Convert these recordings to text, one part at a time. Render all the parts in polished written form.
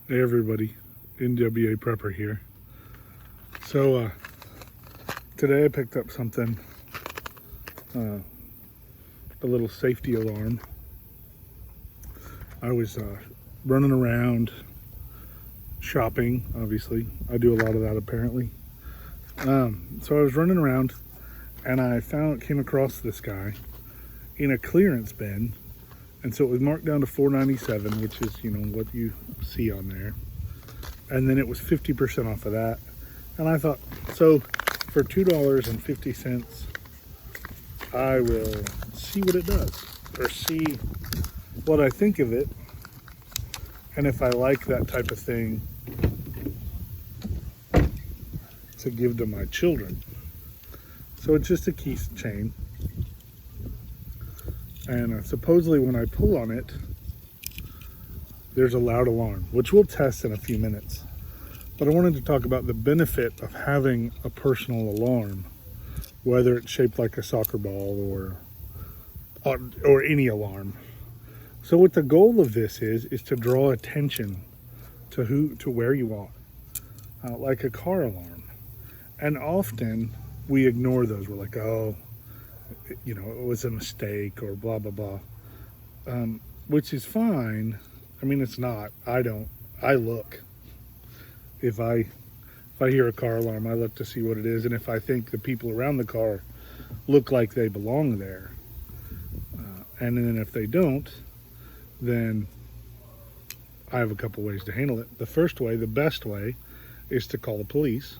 Hey everybody, NWA Prepper here. So today I picked up something, a little safety alarm. I was running around shopping, obviously. I do a lot of that apparently. So I was running around and I came across this guy in a clearance bin. And so it was marked down to $4.97, which is, what you see on there. And then it was 50% off of that. And I thought, so for $2.50, I will see what it does, or see what I think of it, and if I like that type of thing to give to my children. So it's just a keychain. And supposedly when I pull on it, there's a loud alarm, which we'll test in a few minutes. But I wanted to talk about the benefit of having a personal alarm, whether it's shaped like a soccer ball or any alarm. So what the goal of this is to draw attention to where you are, like a car alarm. And often we ignore those. We're like, oh, it was a mistake or blah, blah, blah, which is fine. I mean, it's not. I look. If I hear a car alarm, I look to see what it is. And if I think the people around the car look like they belong there, and then if they don't, then I have a couple ways to handle it. The first way, the best way, is to call the police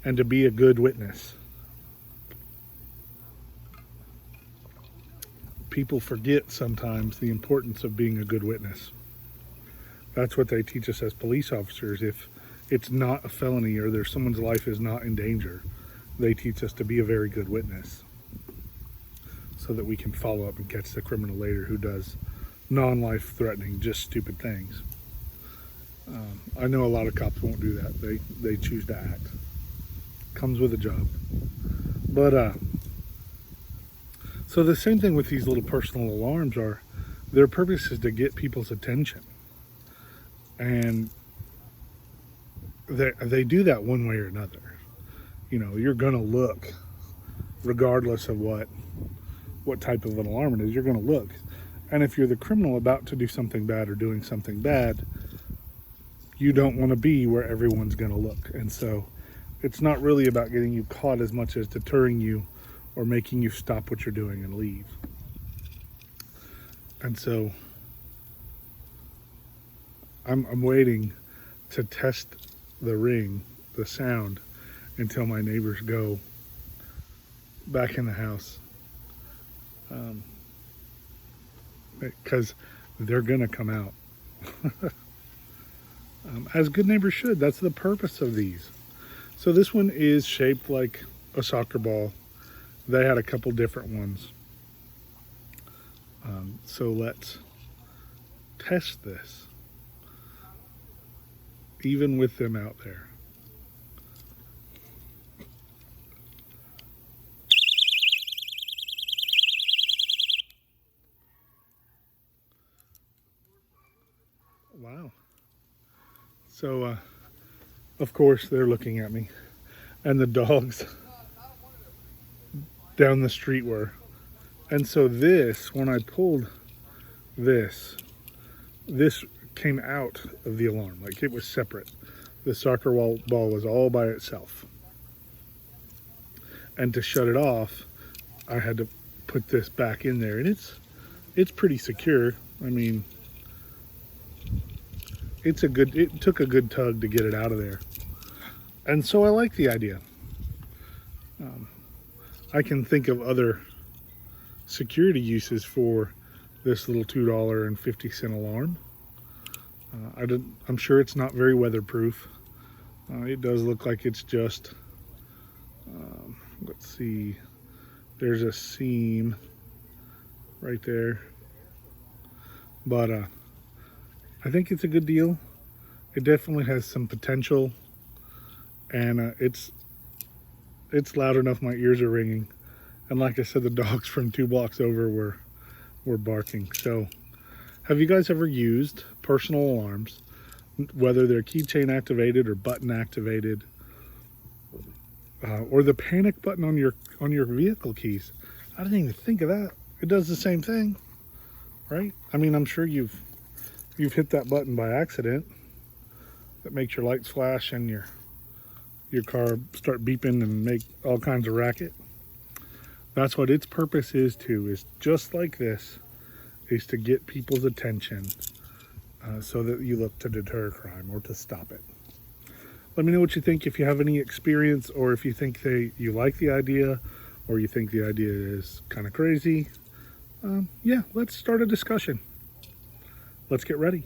and to be a good witness. People forget sometimes the importance of being a good witness. That's what they teach us as police officers. If it's not a felony or someone's life is not in danger, they teach us to be a very good witness so that we can follow up and catch the criminal later who does non-life threatening, just stupid things. I know a lot of cops won't do that. They choose to act. Comes with a job. But so the same thing with these little personal alarms are, their purpose is to get people's attention. And they do that one way or another. You're going to look, regardless of what type of an alarm it is, you're going to look. And if you're the criminal about to do something bad or doing something bad, you don't want to be where everyone's going to look. And so it's not really about getting you caught as much as deterring you or making you stop what you're doing and leave. And so I'm waiting to test the ring, the sound, until my neighbors go back in the house. Because they're gonna come out. As good neighbors should. That's the purpose of these. So this one is shaped like a soccer ball. They had a couple different ones. So let's test this, even with them out there. Wow. So, of course, they're looking at me, and the dogs down the street were. And so when I pulled this came out of the alarm, like it was separate. The soccer ball was all by itself. And to shut it off, I had to put this back in there, and it's pretty secure. I mean, it took a good tug to get it out of there. And so I like the idea. I can think of other security uses for this little $2.50 alarm. I'm sure it's not very weatherproof. It does look like it's just, let's see, there's a seam right there. But I think it's a good deal. It definitely has some potential, and it's loud enough my ears are ringing. And like I said, the dogs from 2 blocks over were barking. So have you guys ever used personal alarms whether they're keychain activated or button activated, or the panic button on your vehicle keys. I didn't even think of that. It does the same thing, right? I mean, I'm sure you've hit that button by accident that makes your lights flash and your car start beeping and make all kinds of racket. That's what its purpose is too, is just like this, is to get people's attention so that you look to deter crime or to stop it. Let me know what you think, if you have any experience, or if you think you like the idea, or you think the idea is kind of crazy. Yeah, let's start a discussion. Let's get ready.